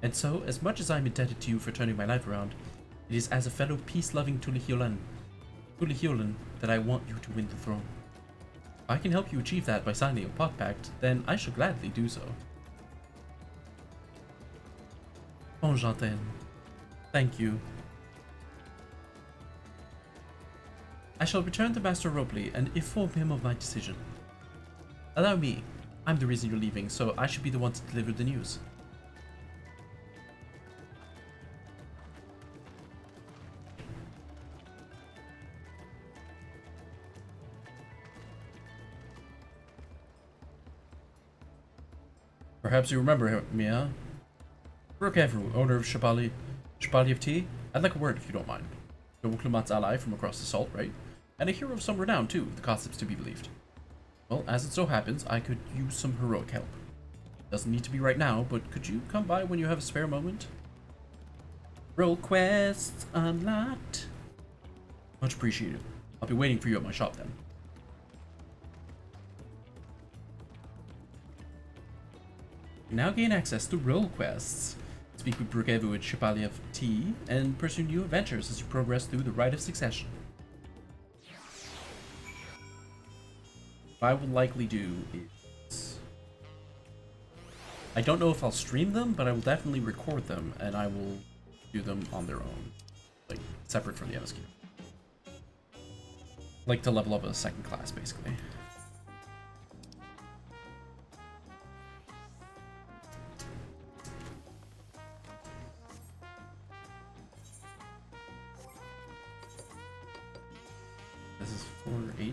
And so, as much as I'm indebted to you for turning my life around, it is as a fellow peace-loving Tulihiolan that I want you to win the throne. If I can help you achieve that by signing a pot pact, then I shall gladly do so. Enchanté. Thank you. I shall return to Master Robley and inform him of my decision. Allow me. I'm the reason you're leaving, so I should be the one to deliver the news. Perhaps you remember me, huh? Brooke Everett, owner of Chevalier of Tea. I'd like a word if you don't mind. Noble Clement's ally from across the salt, right? And a hero of some renown, too, if the gossip's to be believed. Well, as it so happens, I could use some heroic help. Doesn't need to be right now, but could you come by when you have a spare moment? Role quests unlocked. Much appreciated. I'll be waiting for you at my shop then. You now gain access to role quests. Speak with Brooke Everett, Chevalier of Tea, and pursue new adventures as you progress through the Rite of Succession. What I will likely do is... I don't know if I'll stream them, but I will definitely record them, and I will do them on their own. Like, separate from the MSQ. Like to level up a second class, basically. This is 480.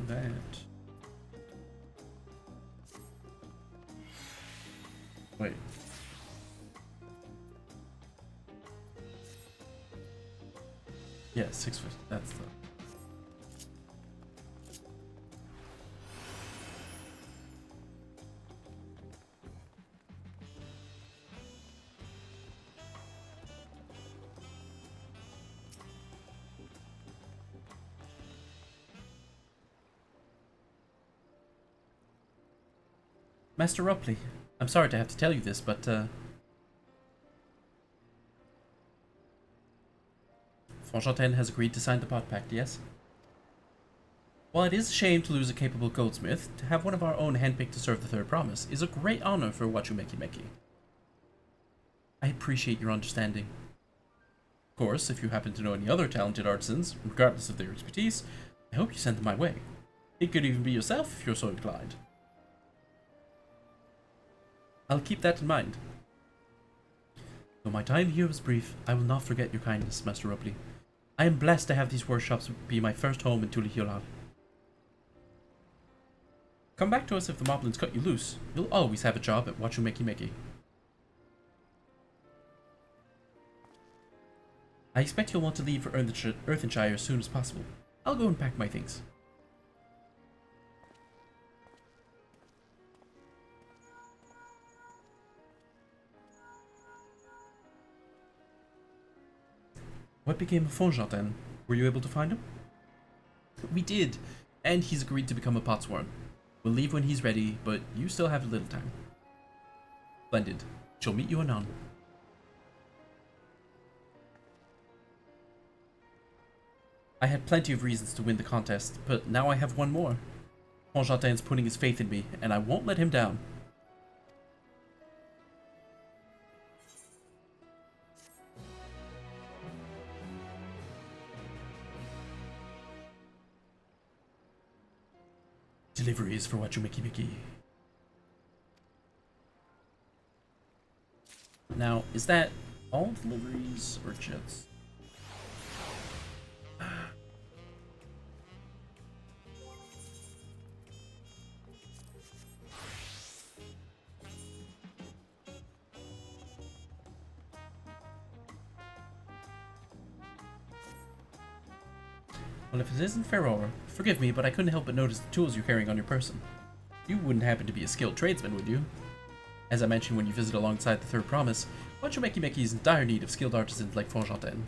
That. Wait. Yeah, 650. That's the. Master Ropley, I'm sorry to have to tell you this, but Fonchaten has agreed to sign the pot pact, yes? While it is a shame to lose a capable goldsmith, to have one of our own handpicked to serve the Third Promise is a great honor for Wachumeki. I appreciate your understanding. Of course, if you happen to know any other talented artisans, regardless of their expertise, I hope you send them my way. It could even be yourself if you're so inclined. I'll keep that in mind. Though my time here was brief, I will not forget your kindness, Master Robley. I am blessed to have these workshops be my first home in Tuliyollal. Come back to us if the moblins cut you loose. You'll always have a job at Wachumeki. I expect you'll want to leave for Earthenshire as soon as possible. I'll go and pack my things. What became of Fonjat then? Were you able to find him? We did, and he's agreed to become a potsworn. We'll leave when he's ready, but you still have a little time. Splendid. She'll meet you anon. I had plenty of reasons to win the contest, but now I have one more. Fonjatin's putting his faith in me, and I won't let him down. Deliveries for Wachumiki. Now, is that all deliveries or just... Well, if it isn't Ferror, forgive me, but I couldn't help but notice the tools you're carrying on your person. You wouldn't happen to be a skilled tradesman, would you? As I mentioned when you visit alongside the Third Promise, Wachumeki is in dire need of skilled artisans like Fonjanten.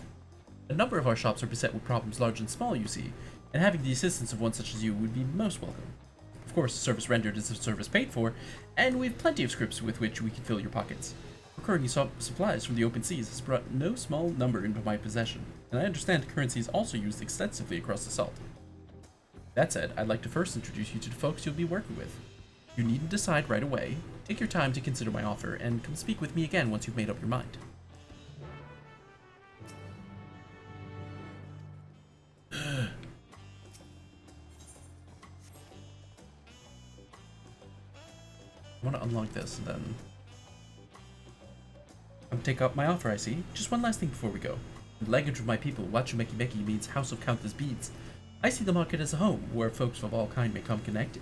A number of our shops are beset with problems large and small, you see, and having the assistance of one such as you would be most welcome. Of course, a service rendered is a service paid for, and we've plenty of scripts with which we can fill your pockets. Procuring supplies from the open seas has brought no small number into my possession, and I understand currency is also used extensively across the salt. That said, I'd like to first introduce you to the folks you'll be working with. You needn't decide right away. Take your time to consider my offer, and come speak with me again once you've made up your mind. I want to unlock this and then... Come take up my offer, I see. Just one last thing before we go. In the language of my people, Wachumeki means House of Countless Beads. I see the market as a home, where folks of all kind may come connect,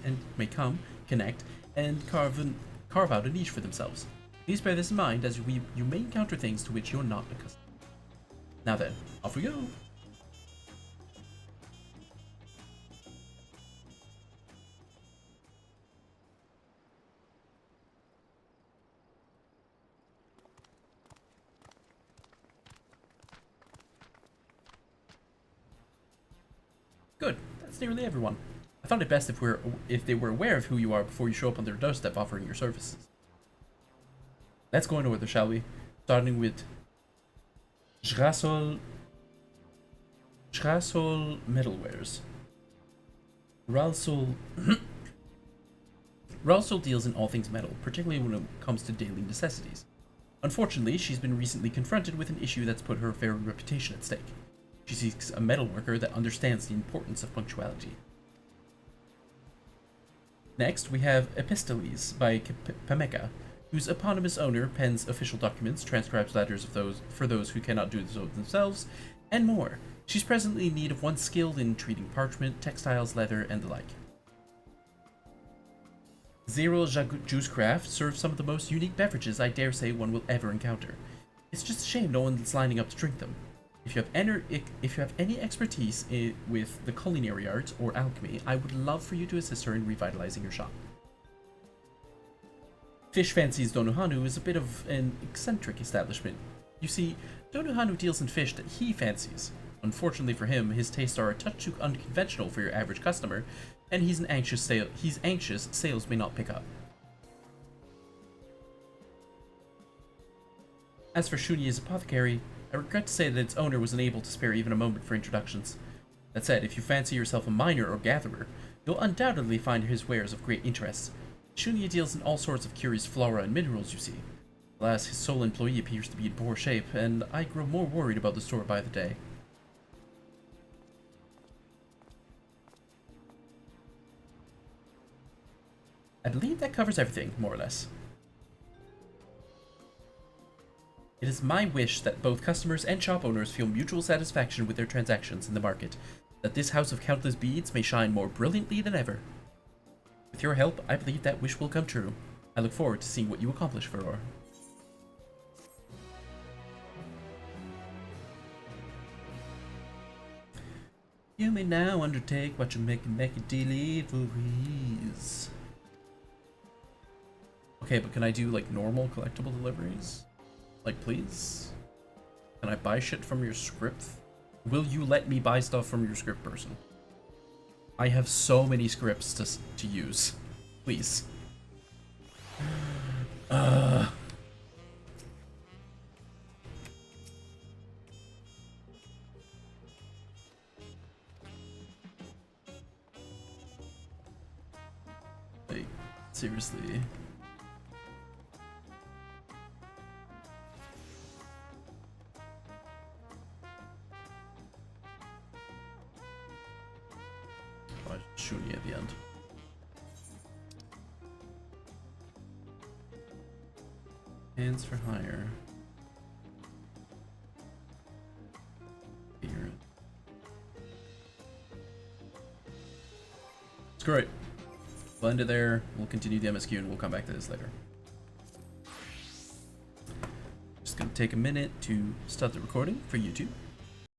and carve out a niche for themselves. Please bear this in mind, as you may encounter things to which you're not accustomed. Now then, off we go! Good. That's nearly everyone. I thought it best if they were aware of who you are before you show up on their doorstep offering your services. Let's go in order, shall we? Starting with Jrasol Metalwares. Ralsol deals in all things metal, particularly when it comes to daily necessities. Unfortunately, she's been recently confronted with an issue that's put her very reputation at stake. She seeks a metalworker that understands the importance of punctuality. Next, we have Epistoles by Pameka, whose eponymous owner pens official documents, transcribes letters for those who cannot do so themselves, and more. She's presently in need of one skilled in treating parchment, textiles, leather, and the like. Zero Juicecraft serves some of the most unique beverages I dare say one will ever encounter. It's just a shame no one's lining up to drink them. If you have any expertise with the culinary arts or alchemy, I would love for you to assist her in revitalizing your shop. Fish Fancies Donuhanu is a bit of an eccentric establishment. You see, Donuhanu deals in fish that he fancies. Unfortunately for him, his tastes are a touch too unconventional for your average customer, and he's anxious sales may not pick up. As for Shunya's apothecary, I regret to say that its owner was unable to spare even a moment for introductions. That said, if you fancy yourself a miner or gatherer, you'll undoubtedly find his wares of great interest. Shunya deals in all sorts of curious flora and minerals, you see. Alas, his sole employee appears to be in poor shape, and I grow more worried about the store by the day. I believe that covers everything, more or less. It is my wish that both customers and shop owners feel mutual satisfaction with their transactions in the market, that this house of countless beads may shine more brilliantly than ever. With your help, I believe that wish will come true. I look forward to seeing what you accomplish, Furor. You may now undertake Wachumeki deliveries. Okay, but can I do like normal collectible deliveries? Like, please? Can I buy shit from your script? Will you let me buy stuff from your script person? I have so many scripts to use. Please. Like, seriously. Shooting at the end. Hands for hire. Here. It's great. We'll end it there. We'll continue the MSQ and we'll come back to this later. Just gonna take a minute to stop the recording for YouTube.